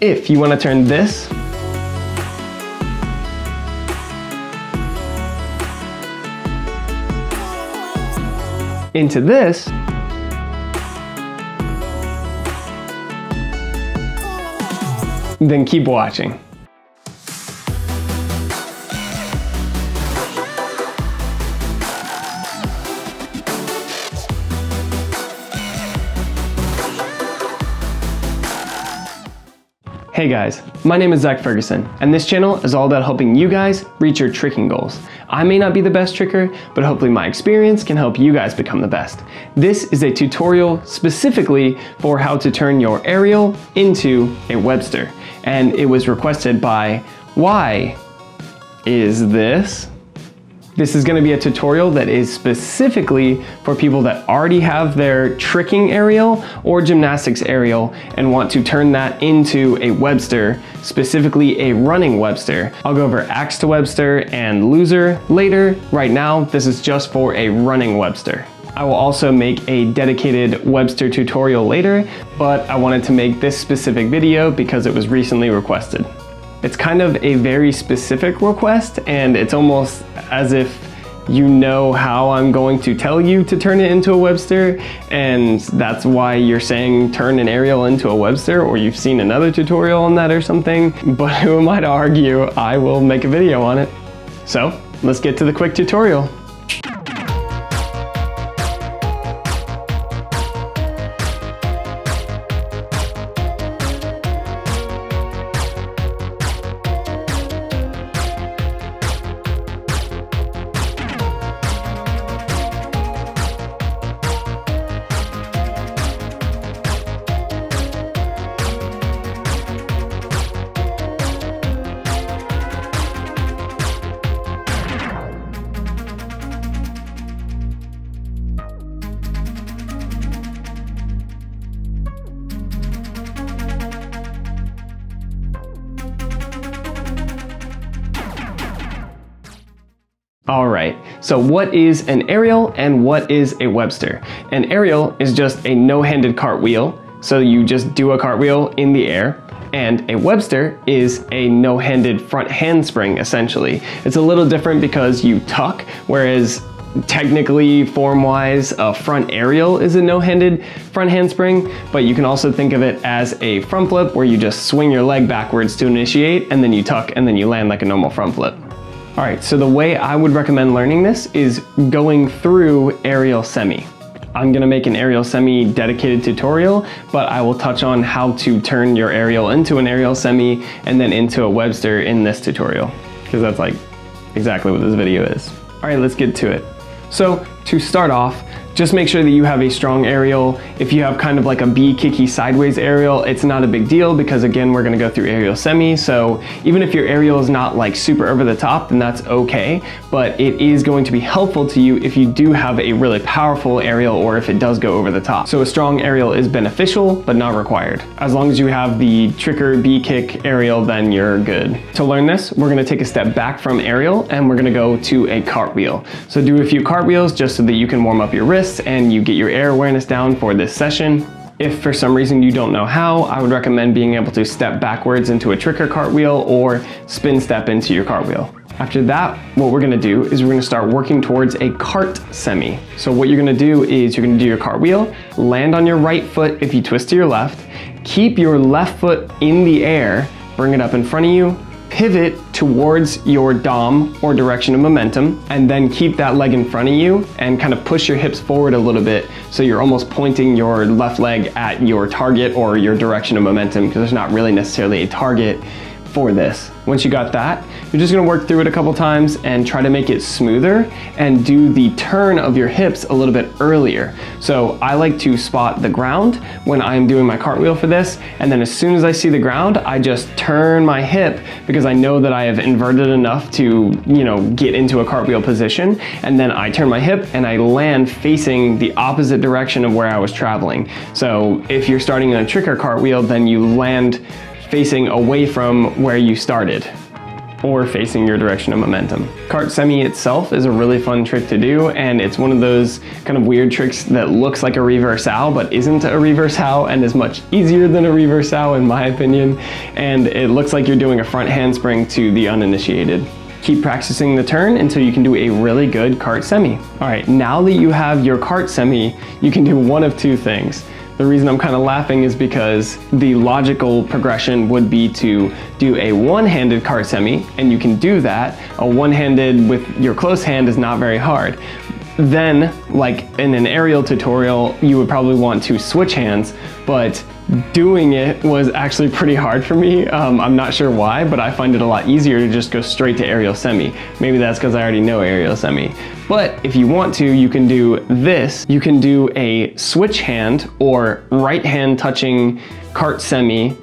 If you want to turn this into this, then keep watching. Hey guys, my name is Zach Ferguson, and this channel is all about helping you guys reach your tricking goals. I may not be the best tricker, but hopefully my experience can help you guys become the best. This is a tutorial specifically for how to turn your aerial into a Webster, and it was requested by Why Is This? This is going to be a tutorial that is specifically for people that already have their tricking aerial or gymnastics aerial and want to turn that into a Webster, specifically a running Webster. I'll go over axe to Webster and loser later. Right now, this is just for a running Webster. I will also make a dedicated Webster tutorial later, but I wanted to make this specific video because it was recently requested. It's kind of a very specific request, and it's almost as if you know how I'm going to tell you to turn it into a Webster, and that's why you're saying turn an aerial into a Webster, or you've seen another tutorial on that or something. But who am I to argue? I will make a video on it. So let's get to the quick tutorial. All right, so what is an aerial and what is a Webster? An aerial is just a no-handed cartwheel, so you just do a cartwheel in the air, and a Webster is a no-handed front handspring, essentially. It's a little different because you tuck, whereas technically, form-wise, a front aerial is a no-handed front handspring, but you can also think of it as a front flip where you just swing your leg backwards to initiate, and then you tuck, and then you land like a normal front flip. All right, so the way I would recommend learning this is going through aerial semi. I'm gonna make an aerial semi dedicated tutorial, but I will touch on how to turn your aerial into an aerial semi and then into a Webster in this tutorial, because that's like exactly what this video is. All right, let's get to it. So to start off, just make sure that you have a strong aerial. If you have kind of like a B-kicky sideways aerial, it's not a big deal because again, we're gonna go through aerial semi. So even if your aerial is not like super over the top, then that's okay. But it is going to be helpful to you if you do have a really powerful aerial or if it does go over the top. So a strong aerial is beneficial, but not required. As long as you have the tricker B-kick aerial, then you're good. To learn this, we're gonna take a step back from aerial and we're gonna go to a cartwheel. So do a few cartwheels just so that you can warm up your wrists and you get your air awareness down for this session. If for some reason you don't know how, I would recommend being able to step backwards into a tricker cartwheel or spin step into your cartwheel. After that, what we're gonna do is we're gonna start working towards a cart semi. So what you're gonna do is you're gonna do your cartwheel, land on your right foot if you twist to your left, keep your left foot in the air, bring it up in front of you, pivot towards your dom or direction of momentum, and then keep that leg in front of you and kind of push your hips forward a little bit so you're almost pointing your left leg at your target or your direction of momentum, because there's not really necessarily a target for this. Once you got that, you're just gonna work through it a couple times and try to make it smoother and do the turn of your hips a little bit earlier. So I like to spot the ground when I'm doing my cartwheel for this, and then as soon as I see the ground, I just turn my hip because I know that I have inverted enough to, get into a cartwheel position, and then I turn my hip and I land facing the opposite direction of where I was traveling. So if you're starting in a tricker cartwheel, then you land facing away from where you started. or facing your direction of momentum. Cart semi itself is a really fun trick to do, and it's one of those kind of weird tricks that looks like a reverse ow but isn't a reverse ow and is much easier than a reverse ow in my opinion, and it looks like you're doing a front handspring to the uninitiated. Keep practicing the turn until you can do a really good cart semi. All right, now that you have your cart semi, you can do one of two things. The reason I'm kind of laughing is because the logical progression would be to do a one-handed cart semi, and you can do that. A one-handed with your close hand is not very hard. Then, like in an aerial tutorial, you would probably want to switch hands, but doing it was actually pretty hard for me. I'm not sure why, but I find it a lot easier to just go straight to aerial semi. Maybe that's because I already know aerial semi. But if you want to, you can do this. You can do a switch hand or right hand touching cart semi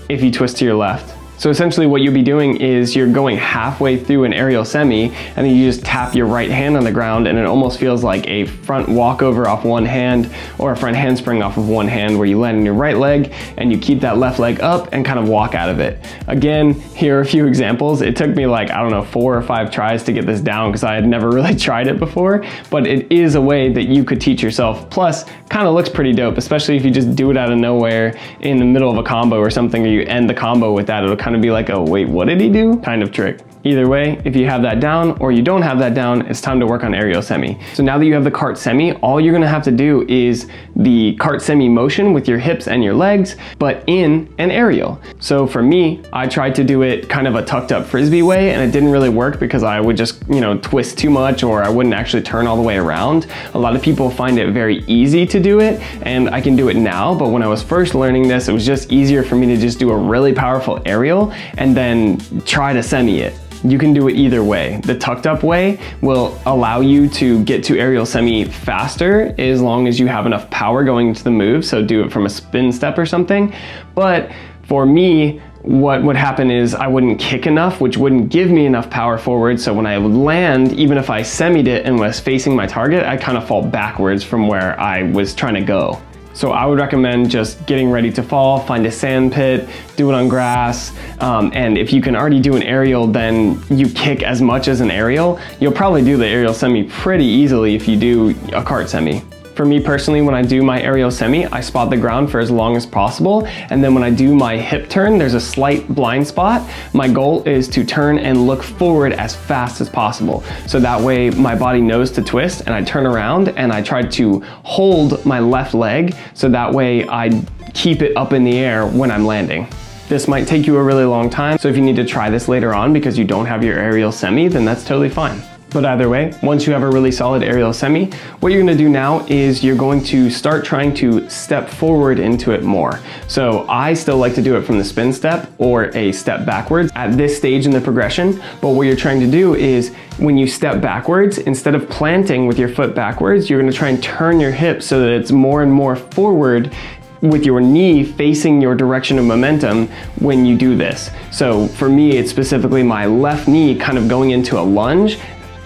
if you twist to your left. So essentially what you'll be doing is you're going halfway through an aerial semi and then you just tap your right hand on the ground, and it almost feels like a front walkover off one hand or a front handspring off of one hand, where you land on your right leg and you keep that left leg up and kind of walk out of it. Again, here are a few examples. It took me like, I don't know, 4 or 5 tries to get this down because I had never really tried it before, but it is a way that you could teach yourself. Plus, kind of looks pretty dope, especially if you just do it out of nowhere in the middle of a combo or something, or you end the combo with that. It'll kind of be like a wait, what did he do kind of trick. Either way, if you have that down or you don't have that down, it's time to work on aerial semi. So now that you have the cart semi, all you're gonna have to do is the cart semi motion with your hips and your legs, but in an aerial. So for me, I tried to do it kind of a tucked up frisbee way, and it didn't really work because I would just, twist too much, or I wouldn't actually turn all the way around. A lot of people find it very easy to do it, and I can do it now, but when I was first learning this, it was just easier for me to just do a really powerful aerial and then try to semi it. You can do it either way. The tucked up way will allow you to get to aerial semi faster as long as you have enough power going into the move, so do it from a spin step or something. But for me, what would happen is I wouldn't kick enough, which wouldn't give me enough power forward, so when I would land, even if I semied it and was facing my target, I kind of fall backwards from where I was trying to go. So I would recommend just getting ready to fall, find a sand pit, do it on grass, and if you can already do an aerial, then you kick as much as an aerial. You'll probably do the aerial semi pretty easily if you do a cart semi. For me personally, when I do my aerial semi, I spot the ground for as long as possible, and then when I do my hip turn, there's a slight blind spot. My goal is to turn and look forward as fast as possible. So that way my body knows to twist, and I turn around and I try to hold my left leg, so that way I keep it up in the air when I'm landing. This might take you a really long time, so if you need to try this later on because you don't have your aerial semi, then that's totally fine. But either way, once you have a really solid aerial semi, what you're gonna do now is you're going to start trying to step forward into it more. So I still like to do it from the spin step or a step backwards at this stage in the progression, but what you're trying to do is when you step backwards, instead of planting with your foot backwards, you're gonna try and turn your hips so that it's more and more forward with your knee facing your direction of momentum when you do this. So for me, it's specifically my left knee kind of going into a lunge,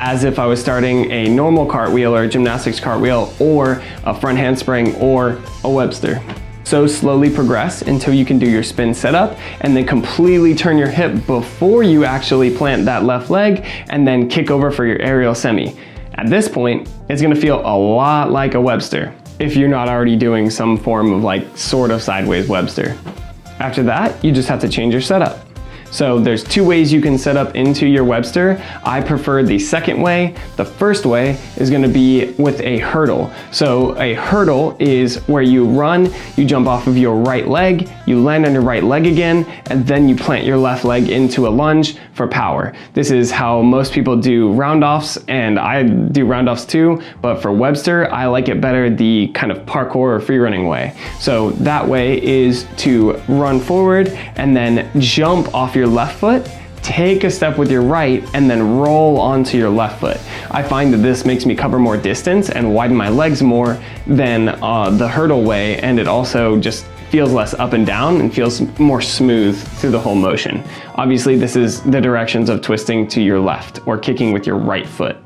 as if I was starting a normal cartwheel or a gymnastics cartwheel or a front handspring or a Webster. So slowly progress until you can do your spin setup, and then completely turn your hip before you actually plant that left leg, and then kick over for your aerial semi. At this point, it's gonna feel a lot like a Webster, if you're not already doing some form of like sort of sideways Webster. After that, you just have to change your setup. So there's 2 ways you can set up into your Webster. I prefer the second way. The first way is gonna be with a hurdle. So a hurdle is where you run, you jump off of your right leg, you land on your right leg again, and then you plant your left leg into a lunge for power. This is how most people do round-offs, and I do round-offs too, but for Webster, I like it better the kind of parkour or free running way. So that way is to run forward and then jump off your left foot, take a step with your right, and then roll onto your left foot. I find that this makes me cover more distance and widen my legs more than the hurdle way, and it also just feels less up and down and feels more smooth through the whole motion. Obviously, this is the directions of twisting to your left or kicking with your right foot.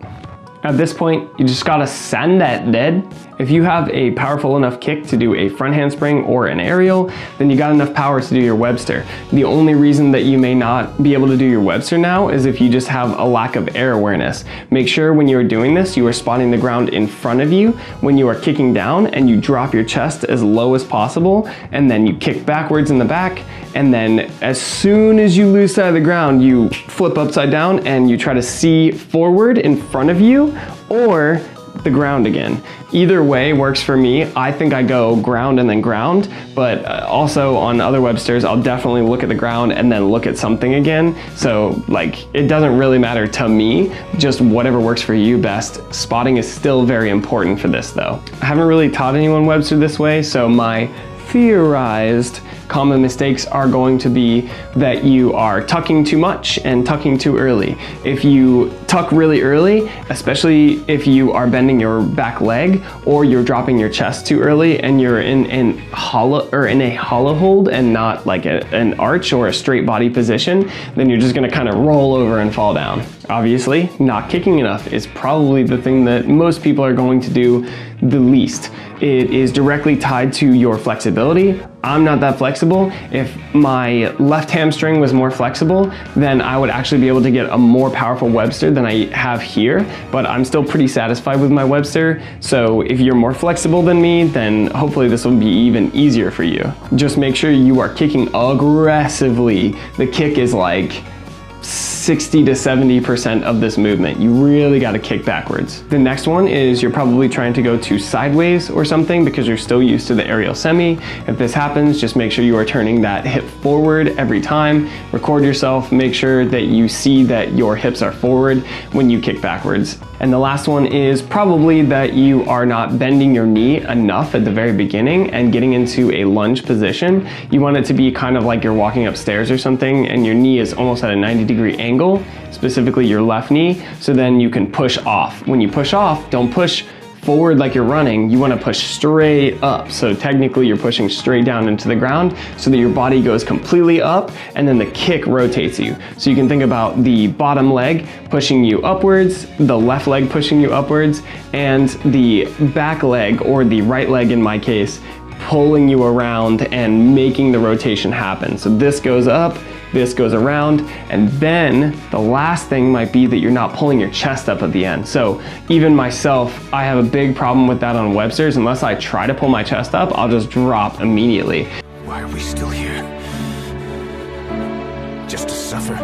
At this point, you just gotta send that dead If you have a powerful enough kick to do a front handspring or an aerial, then you got enough power to do your Webster. The only reason that you may not be able to do your Webster now is if you just have a lack of air awareness. Make sure when you are doing this, you are spotting the ground in front of you when you are kicking down, and you drop your chest as low as possible, and then you kick backwards in the back, and then as soon as you lose sight of the ground, you flip upside down and you try to see forward in front of you or the ground again. Either way works for me. I think I go ground and then ground, but also on other Websters, I'll definitely look at the ground and then look at something again. So like, it doesn't really matter to me, just whatever works for you best. Spotting is still very important for this though. I haven't really taught anyone Webster this way, so my theorized common mistakes are going to be that you are tucking too much and tucking too early. If you tuck really early, especially if you are bending your back leg or you're dropping your chest too early and you're in a hollow hold and not like an arch or a straight body position, then you're just gonna kind of roll over and fall down. Obviously, not kicking enough is probably the thing that most people are going to do the least. It is directly tied to your flexibility. I'm not that flexible. If my left hamstring was more flexible, then I would actually be able to get a more powerful Webster than I have here, but I'm still pretty satisfied with my Webster. So if you're more flexible than me, then hopefully this will be even easier for you. Just make sure you are kicking aggressively. The kick is like 60 to 70% of this movement. You really got to kick backwards. The next one is you're probably trying to go to sideways or something because you're still used to the aerial semi. If this happens, just make sure you are turning that hip forward every time. Record yourself, make sure that you see that your hips are forward when you kick backwards. And the last one is probably that you are not bending your knee enough at the very beginning and getting into a lunge position. You want it to be kind of like you're walking upstairs or something and your knee is almost at a 90-degree angle, specifically your left knee, so then you can push off. When you push off, don't push forward like you're running, you want to push straight up. So technically you're pushing straight down into the ground so that your body goes completely up and then the kick rotates you. So you can think about the bottom leg pushing you upwards, the left leg pushing you upwards, and the back leg, or the right leg in my case, pulling you around and making the rotation happen. So this goes up, this goes around, and then the last thing might be that you're not pulling your chest up at the end. So even myself, I have a big problem with that on Websters. Unless I try to pull my chest up, I'll just drop immediately. Why are we still here? Just to suffer?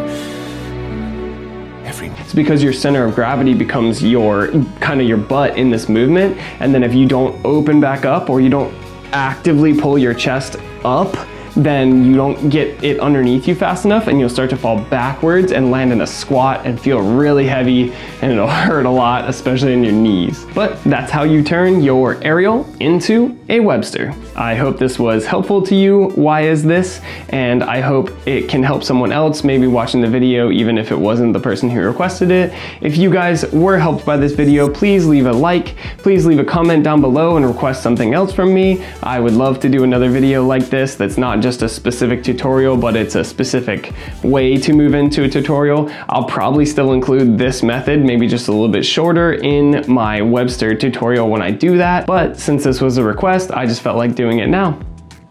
It's because your center of gravity becomes your kind of your butt in this movement, and then if you don't open back up or you don't actively pull your chest up, then you don't get it underneath you fast enough and you'll start to fall backwards and land in a squat and feel really heavy, and it'll hurt a lot, especially in your knees. But that's how you turn your aerial into a Webster. I hope this was helpful to you. Why is this? And I hope it can help someone else maybe watching the video, even if it wasn't the person who requested it. If you guys were helped by this video, please leave a like, please leave a comment down below and request something else from me. I would love to do another video like this that's not just a specific tutorial, but it's a specific way to move into a tutorial. I'll probably still include this method, maybe just a little bit shorter, in my Webster tutorial when I do that. But since this was a request, I just felt like doing it now.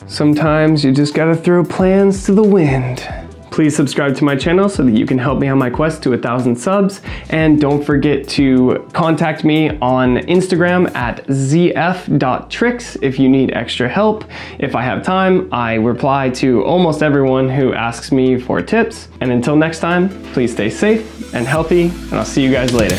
Sometimes you just gotta throw plans to the wind. Please subscribe to my channel so that you can help me on my quest to 1,000 subs. And don't forget to contact me on Instagram at zf.tricks if you need extra help. If I have time, I reply to almost everyone who asks me for tips. And until next time, please stay safe and healthy, and I'll see you guys later.